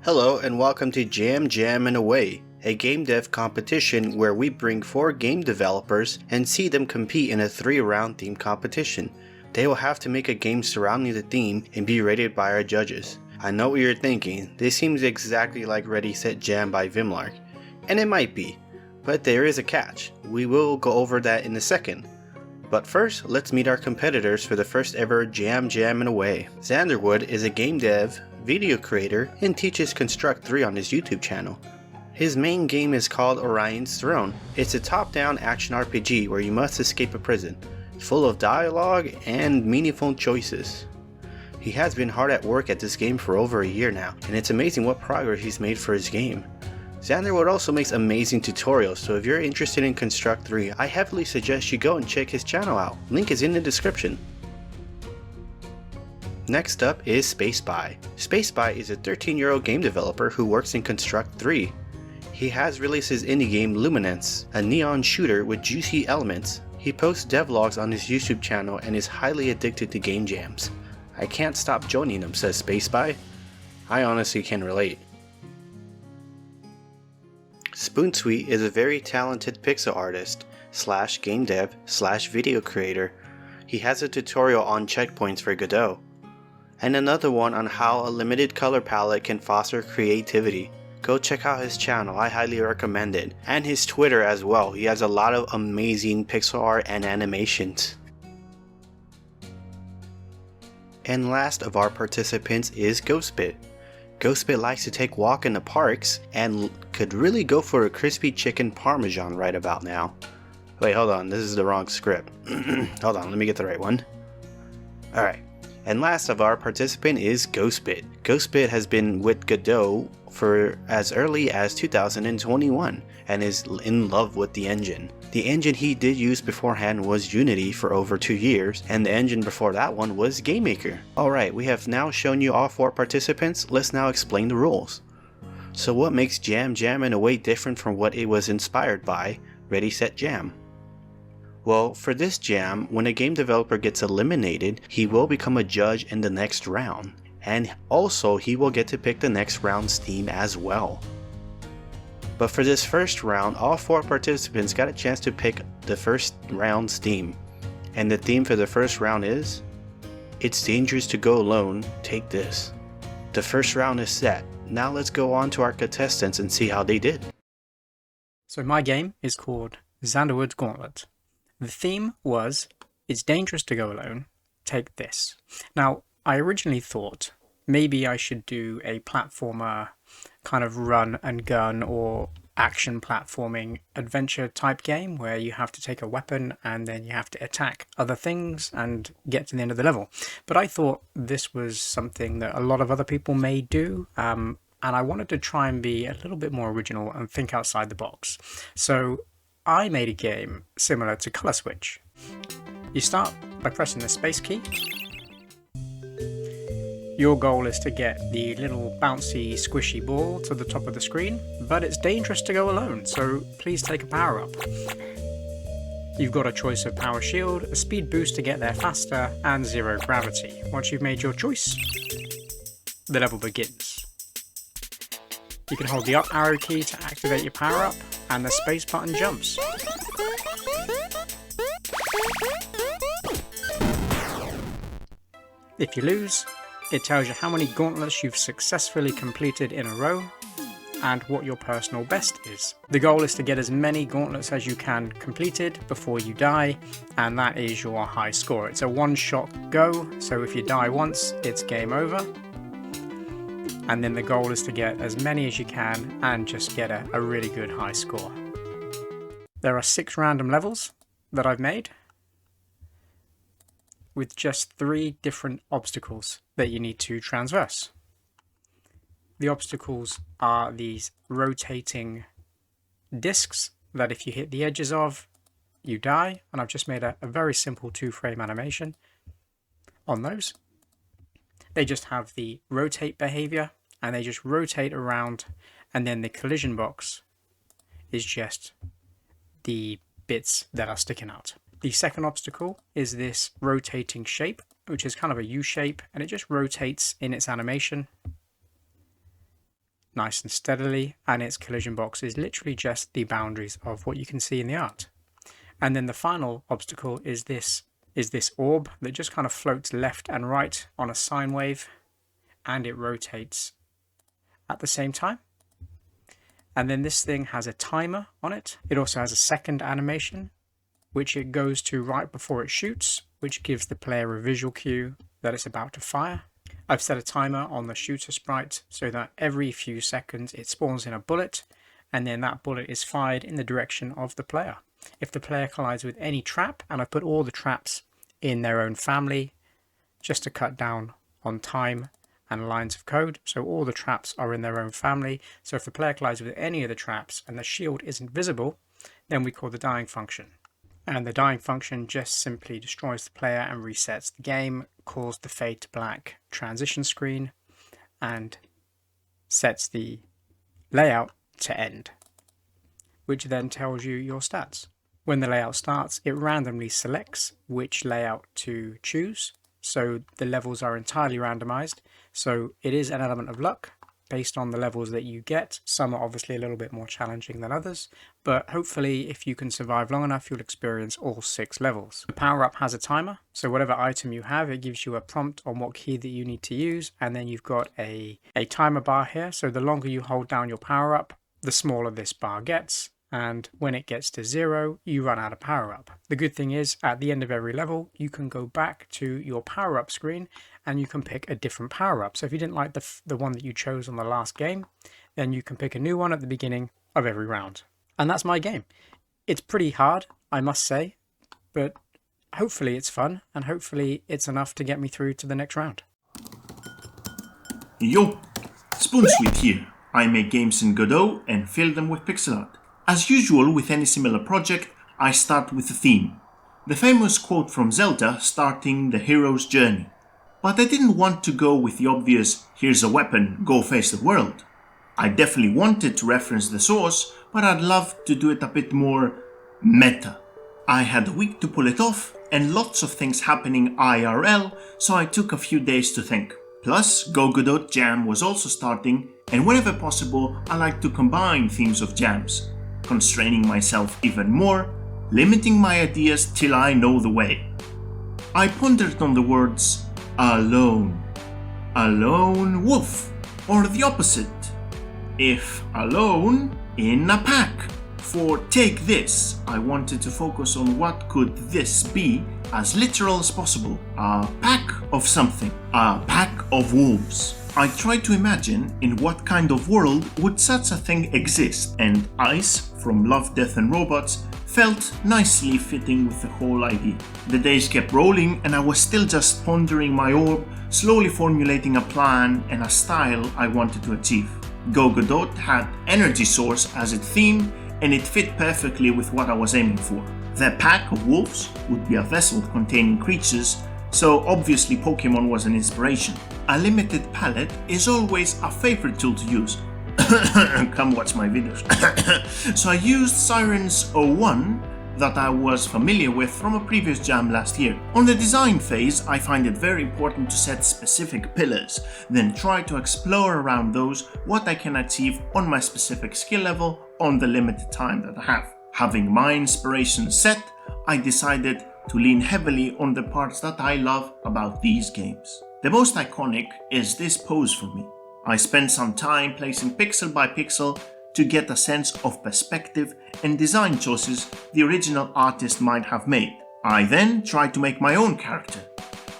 Hello and welcome to Jam and Away, a game dev competition where we bring 4 game developers and see them compete in a 3-round theme competition. They will have to make a game surrounding the theme and be rated by our judges. I know what you're thinking, this seems exactly like Ready Set Jam by Vimlark, and it might be, but there is a catch. We will go over that in a second. But first, let's meet our competitors for the first ever Jam and Away. XanderWoods is a game dev, video creator, and teaches Construct 3 on his YouTube channel. His main game is called Orion's Throne. It's a top-down action RPG where you must escape a prison, full of dialogue and meaningful choices. He has been hard at work at this game for over a year now, and it's amazing what progress he's made for his game. XanderWoods also makes amazing tutorials, so if you're interested in Construct 3, I heavily suggest you go and check his channel out. Link is in the description. Next up is SpaceSpy. SpaceSpy is a 13-year-old game developer who works in Construct 3. He has released his indie game Luminance, a neon shooter with juicy elements. He posts devlogs on his YouTube channel and is highly addicted to game jams. I can't stop joining him, says SpaceSpy. I honestly can relate. SpoonSweet is a very talented pixel artist / game dev / video creator. He has a tutorial on checkpoints for Godot, and another one on how a limited color palette can foster creativity. Go check out his channel, I highly recommend it, and his Twitter as well. He has a lot of amazing pixel art and animations. And last of our participants is Ghostbit. Ghostbit likes to take walk in the parks and could really go for a crispy chicken parmesan right about now. Wait, hold on, this is the wrong script. Hold on, let me get the right one. Alright, and last of our participant is Ghostbit. Ghostbit has been with Godot for as early as 2021 and is in love with the engine. The engine he did use beforehand was Unity for over 2 years, and the engine before that one was GameMaker. Alright, we have now shown you all 4 participants, let's now explain the rules. So what makes Jam and Away different from what it was inspired by, Ready Set Jam? Well, for this jam, when a game developer gets eliminated, he will become a judge in the next round, and also he will get to pick the next round's theme as well. But for this first round, all 4 participants got a chance to pick the first round's theme. And the theme for the first round is, It's dangerous to go alone, take this. The first round is set. Now let's go on to our contestants and see how they did. So my game is called XanderWoods Gauntlet. The theme was, It's dangerous to go alone, take this. Now, I originally thought maybe I should do a platformer kind of run and gun or action platforming adventure type game where you have to take a weapon and then you have to attack other things and get to the end of the level. But I thought this was something that a lot of other people may do, and I wanted to try and be a little bit more original and think outside the box. So I made a game similar to Color Switch. You start by pressing the space key. Your goal is to get the little bouncy squishy ball to the top of the screen, but it's dangerous to go alone, so please take a power up. You've got a choice of power shield, a speed boost to get there faster, and 0 gravity. Once you've made your choice, the level begins. You can hold the up arrow key to activate your power up, and the space button jumps. If you lose, it tells you how many gauntlets you've successfully completed in a row and what your personal best is. The goal is to get as many gauntlets as you can completed before you die, and that is your high score. It's a one-shot go, so if you die once, it's game over. And then the goal is to get as many as you can and just get a really good high score. There are 6 random levels that I've made, with just 3 different obstacles that you need to traverse. The obstacles are these rotating discs that if you hit the edges of, you die, and I've just made a very simple 2-frame animation on those. They just have the rotate behavior, and they just rotate around, and then the collision box is just the bits that are sticking out. The second obstacle is this rotating shape, which is kind of a U shape, and it just rotates in its animation. nice and steadily, and its collision box is literally just the boundaries of what you can see in the art. And then the final obstacle is this orb that just kind of floats left and right on a sine wave, and it rotates at the same time. And then this thing has a timer on it. It also has a second animation, which it goes to right before it shoots, which gives the player a visual cue that it's about to fire. I've set a timer on the shooter sprite so that every few seconds it spawns in a bullet, and then that bullet is fired in the direction of the player. If the player collides with any trap, and I put all the traps in their own family just to cut down on time and lines of code, so all the traps are in their own family. So if the player collides with any of the traps and the shield isn't visible, then we call the dying function. And the dying function just simply destroys the player and resets the game, calls the fade to black transition screen, and sets the layout to end, which then tells you your stats. When the layout starts, it randomly selects which layout to choose, so the levels are entirely randomized. So it is an element of luck based on the levels that you get. Some are obviously a little bit more challenging than others, but hopefully if you can survive long enough, you'll experience all 6 levels. The power-up has a timer, so whatever item you have, it gives you a prompt on what key that you need to use, and then you've got a timer bar here, so the longer you hold down your power-up, the smaller this bar gets, and when it gets to 0, you run out of power-up. The good thing is, at the end of every level, you can go back to your power-up screen and you can pick a different power-up. So if you didn't like the one that you chose on the last game, then you can pick a new one at the beginning of every round. And that's my game. It's pretty hard, I must say, but hopefully it's fun, and hopefully it's enough to get me through to the next round. Yo, SpoonSweet here. I make games in Godot and fill them with pixel art. As usual with any similar project, I start with a theme. The famous quote from Zelda starting the hero's journey. But I didn't want to go with the obvious, here's a weapon, go face the world. I definitely wanted to reference the source, but I'd love to do it a bit more meta. I had a week to pull it off, and lots of things happening IRL, so I took a few days to think. Plus, Go Godot Jam was also starting, and whenever possible, I like to combine themes of jams, constraining myself even more, limiting my ideas till I know the way. I pondered on the words alone, alone wolf, or the opposite, if alone in a pack. For take this, I wanted to focus on what could this be as literal as possible. A pack of something, a pack of wolves. I tried to imagine in what kind of world would such a thing exist, and Ice from Love, Death and Robots felt nicely fitting with the whole idea. The days kept rolling and I was still just pondering my orb, slowly formulating a plan and a style I wanted to achieve. Go Godot had energy source as its theme, and it fit perfectly with what I was aiming for. The pack of wolves would be a vessel containing creatures, so obviously Pokemon was an inspiration. A limited palette is always a favorite tool to use. Come watch my videos. So I used Sirens 01 that I was familiar with from a previous jam last year. On the design phase, I find it very important to set specific pillars, then try to explore around those what I can achieve on my specific skill level on the limited time that I have. Having my inspiration set, I decided to lean heavily on the parts that I love about these games. The most iconic is this pose for me. I spent some time placing pixel by pixel to get a sense of perspective and design choices the original artist might have made. I then tried to make my own character.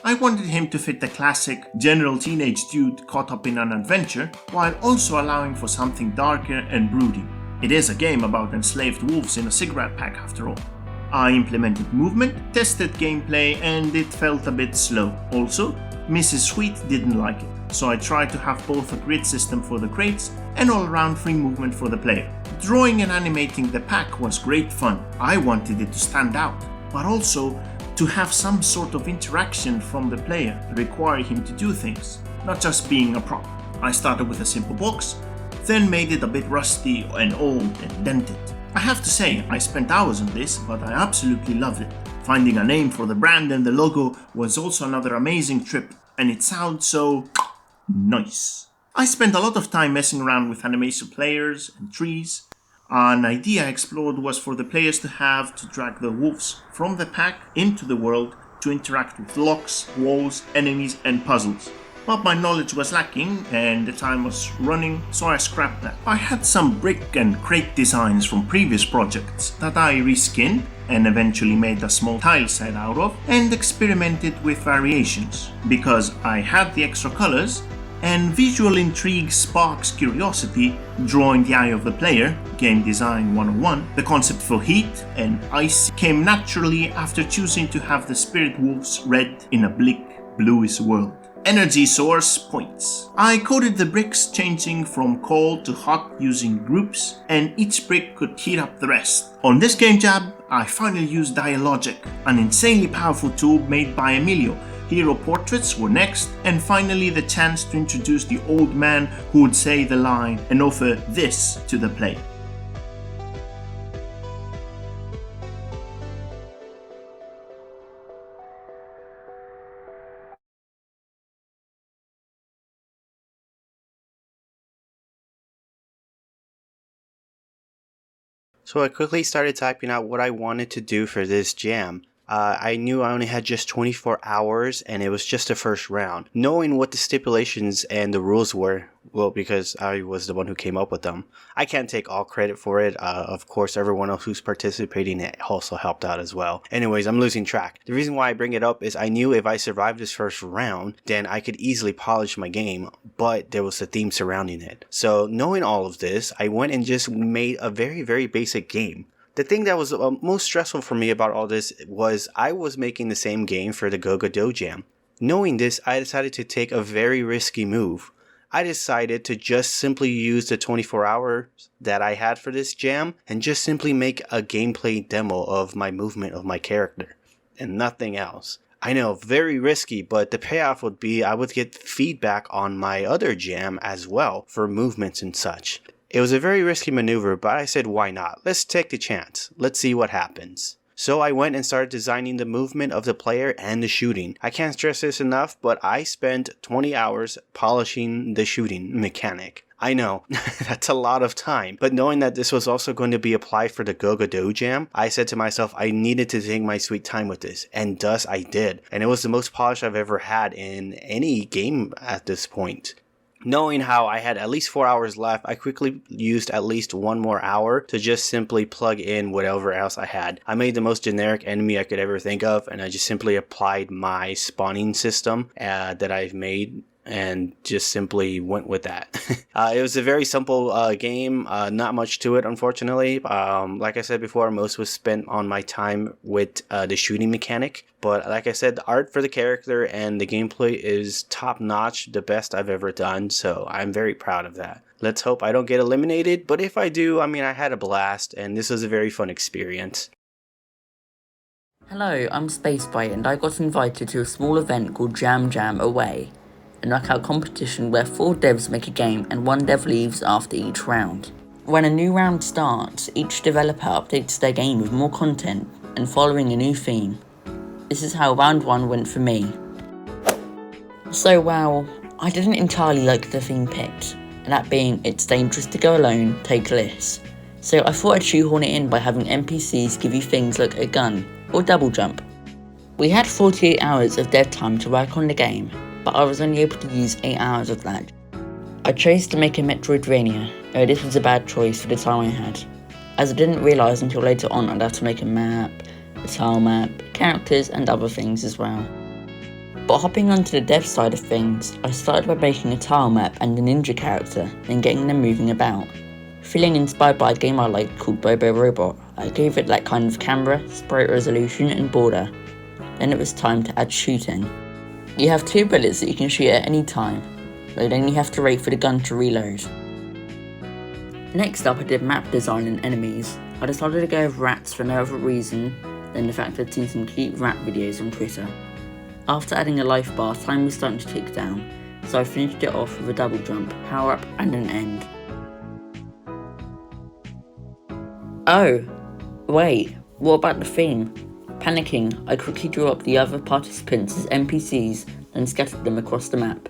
I wanted him to fit the classic general teenage dude caught up in an adventure, while also allowing for something darker and brooding. It is a game about enslaved wolves in a cigarette pack after all. I implemented movement, tested gameplay, and it felt a bit slow. Also, Mrs. Sweet didn't like it, so I tried to have both a grid system for the crates and all-around free movement for the player. Drawing and animating the pack was great fun. I wanted it to stand out, but also to have some sort of interaction from the player, require him to do things, not just being a prop. I started with a simple box, then made it a bit rusty and old and dented. I have to say, I spent hours on this, but I absolutely loved it. Finding a name for the brand and the logo was also another amazing trip, and it sounds so nice. I spent a lot of time messing around with animation players and trees. An idea I explored was for the players to have to drag the wolves from the pack into the world to interact with locks, walls, enemies, and puzzles. But my knowledge was lacking and the time was running, so I scrapped that. I had some brick and crate designs from previous projects that I reskinned and eventually made a small tile set out of, and experimented with variations. Because I had the extra colors, and visual intrigue sparks curiosity, drawing the eye of the player, Game Design 101, the concept for heat and ice came naturally after choosing to have the spirit wolves red in a bleak, bluish world. Energy source points. I coded the bricks changing from cold to hot using groups, and each brick could heat up the rest. On this game jam, I finally used Dialogic, an insanely powerful tool made by Emilio. Hero portraits were next, and finally the chance to introduce the old man who would say the line and offer this to the player. So I quickly started typing out what I wanted to do for this jam. I knew I only had just 24 hours and it was just the first round. Knowing what the stipulations and the rules were, well, because I was the one who came up with them, I can't take all credit for it. Of course, everyone else who's participating also helped out as well. Anyways, I'm losing track. The reason why I bring it up is I knew if I survived this first round, then I could easily polish my game, but there was a theme surrounding it. So knowing all of this, I went and just made a very, very basic game. The thing that was most stressful for me about all this was I was making the same game for the Go-Go-Do Jam. Knowing this, I decided to take a very risky move. I decided to just simply use the 24 hours that I had for this jam and just simply make a gameplay demo of my movement of my character and nothing else. I know, very risky, but the payoff would be I would get feedback on my other jam as well for movements and such. It was a very risky maneuver, but I said why not? Let's take the chance. Let's see what happens. So I went and started designing the movement of the player and the shooting. I can't stress this enough, but I spent 20 hours polishing the shooting mechanic. I know, that's a lot of time, but knowing that this was also going to be applied for the Go-Go-Do Jam, I said to myself I needed to take my sweet time with this, and thus I did. And it was the most polished I've ever had in any game at this point. Knowing how I had at least 4 hours left, I quickly used at least 1 more hour to just simply plug in whatever else I had. I made the most generic enemy I could ever think of, and I just simply applied my spawning system that I've made and just simply went with that. It was a very simple game, not much to it unfortunately. Like I said before, most was spent on my time with the shooting mechanic. But like I said, the art for the character and the gameplay is top notch, the best I've ever done, so I'm very proud of that. Let's hope I don't get eliminated, but if I do, I mean, I had a blast and this was a very fun experience. Hello, I'm SpaceSpy and I got invited to a small event called Jam Jam Away, a knockout competition where 4 devs make a game and 1 dev leaves after each round. When a new round starts, each developer updates their game with more content and following a new theme. This is how round 1 went for me. So well, I didn't entirely like the theme picked, and that being It's Dangerous to Go Alone, Take This. So I thought I'd shoehorn it in by having NPCs give you things like a gun or double jump. We had 48 hours of dev time to work on the game, but I was only able to use 8 hours of that. I chose to make a Metroidvania, though this was a bad choice for the time I had, as I didn't realise until later on I'd have to make a map, a tile map, characters and other things as well. But hopping onto the dev side of things, I started by making a tile map and a ninja character, then getting them moving about. Feeling inspired by a game I liked called Bobo Robot, I gave it that kind of camera, sprite resolution and border. Then it was time to add shooting. You have 2 bullets that you can shoot at any time, though then you have to wait for the gun to reload. Next up I did map design and enemies. I decided to go with rats for no other reason than the fact I'd seen some cute rat videos on Twitter. After adding a life bar, time was starting to tick down, so I finished it off with a double jump, power up and an end. Oh, wait, what about the theme? Panicking, I quickly drew up the other participants as NPCs and scattered them across the map.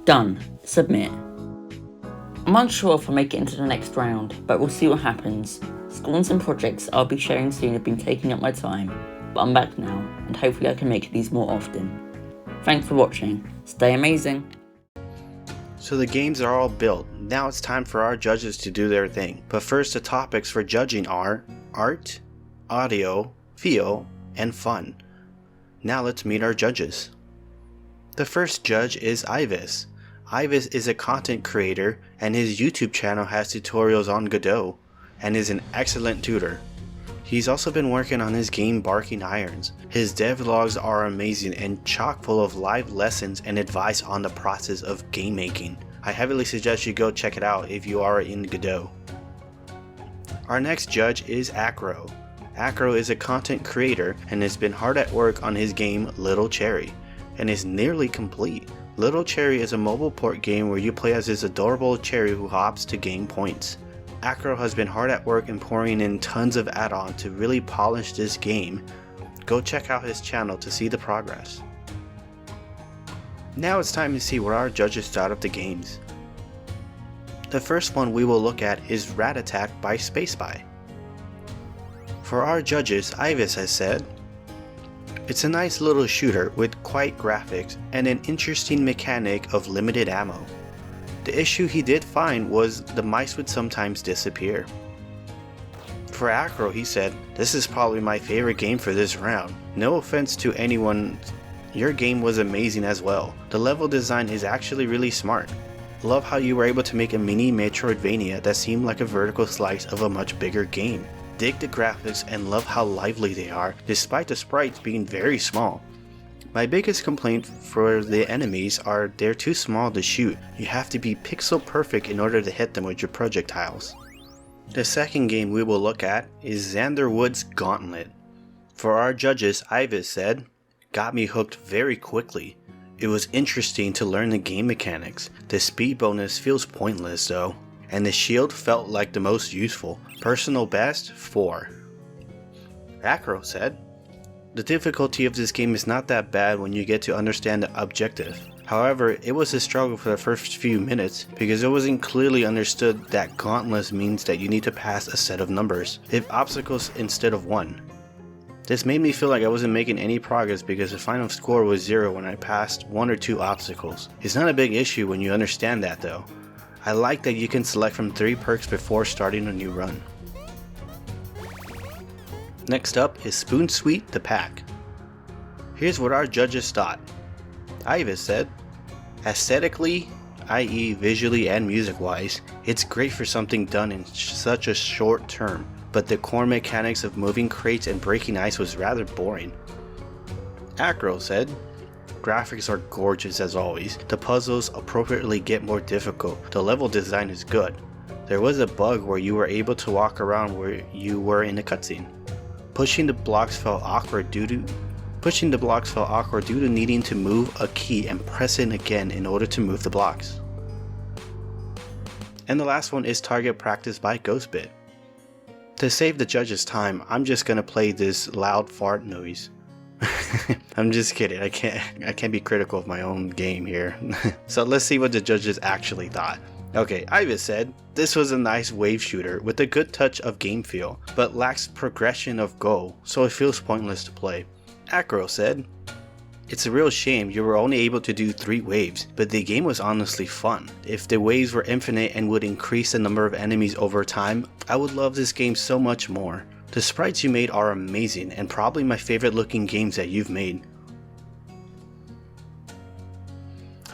Done. Submit. I'm unsure if I'll make it into the next round, but we'll see what happens. Schools and projects I'll be sharing soon have been taking up my time, but I'm back now, and hopefully I can make these more often. Thanks for watching. Stay amazing! So the games are all built. Now it's time for our judges to do their thing. But first, the topics for judging are art, audio, feel, and fun. Now let's meet our judges. The first judge is Ivis. Ivis is a content creator, and his YouTube channel has tutorials on Godot, and is an excellent tutor. He's also been working on his game Barking Irons. His devlogs are amazing and chock full of live lessons and advice on the process of game making. I heavily suggest you go check it out if you are in Godot. Our next judge is Acro. Acro is a content creator and has been hard at work on his game Little Cherry, and is nearly complete. Little Cherry is a mobile port game where you play as this adorable cherry who hops to gain points. Acro has been hard at work and pouring in tons of add-on to really polish this game. Go check out his channel to see the progress. Now it's time to see what our judges thought of the games. The first one we will look at is Rat Attack by SpaceSpy. For our judges, Ivis has said, "It's a nice little shooter with quite graphics and an interesting mechanic of limited ammo. The issue he did find was the mice would sometimes disappear." For Acro, he said, "This is probably my favorite game for this round. No offense to anyone, your game was amazing as well. The level design is actually really smart. Love how you were able to make a mini Metroidvania that seemed like a vertical slice of a much bigger game. Dig the graphics and love how lively they are, despite the sprites being very small. My biggest complaint for the enemies are they're too small to shoot. You have to be pixel perfect in order to hit them with your projectiles." The second game we will look at is XanderWoods Gauntlet. For our judges, Ivis said, "Got me hooked very quickly. It was interesting to learn the game mechanics. The speed bonus feels pointless though, and the shield felt like the most useful. Personal best, 4. Acro said, "The difficulty of this game is not that bad when you get to understand the objective. However, it was a struggle for the first few minutes because it wasn't clearly understood that Gauntlet means that you need to pass a set of numbers, if obstacles instead of 1. This made me feel like I wasn't making any progress because the final score was 0 when I passed 1 or 2 obstacles. It's not a big issue when you understand that though. I like that you can select from 3 perks before starting a new run." Next up is SpoonSweet the Pack. Here's what our judges thought. Ivis said, "Aesthetically, i.e. visually and music wise, it's great for something done in such a short term, but the core mechanics of moving crates and breaking ice was rather boring." Acro said, "Graphics are gorgeous as always, the puzzles appropriately get more difficult, the level design is good. There was a bug where you were able to walk around where you were in a cutscene. Pushing the blocks felt awkward due to needing to move a key and press it again in order to move the blocks." And the last one is Target Practice by Ghostbit. To save the judges time, I'm just gonna play this loud fart noise. I'm just kidding, I can't be critical of my own game here. So let's see what the judges actually thought. Okay, Ivis said, "This was a nice wave shooter with a good touch of game feel, but lacks progression of goal, so it feels pointless to play." Acro said, "It's a real shame you were only able to do 3 waves, but the game was honestly fun. If the waves were infinite and would increase the number of enemies over time, I would love this game so much more. The sprites you made are amazing and probably my favorite looking games that you've made."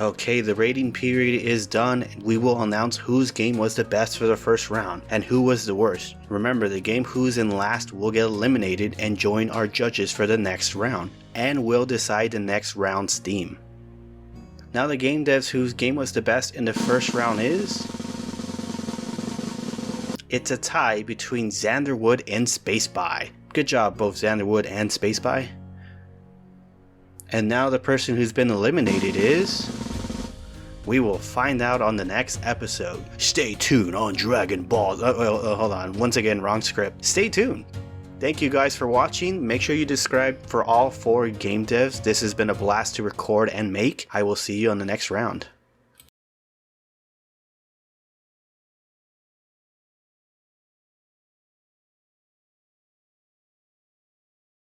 Okay, the rating period is done and we will announce whose game was the best for the first round and who was the worst. Remember, the game who's in last will get eliminated and join our judges for the next round, and will decide the next round's theme. Now the game devs whose game was the best in the first round is... It's a tie between XanderWoods and SpaceSpy. Good job both XanderWoods and SpaceSpy. And now the person who's been eliminated is... We will find out on the next episode. Stay tuned on Dragon Ball. Hold on, once again, wrong script. Stay tuned. Thank you guys for watching. Make sure you subscribe for all 4 game devs. This has been a blast to record and make. I will see you on the next round.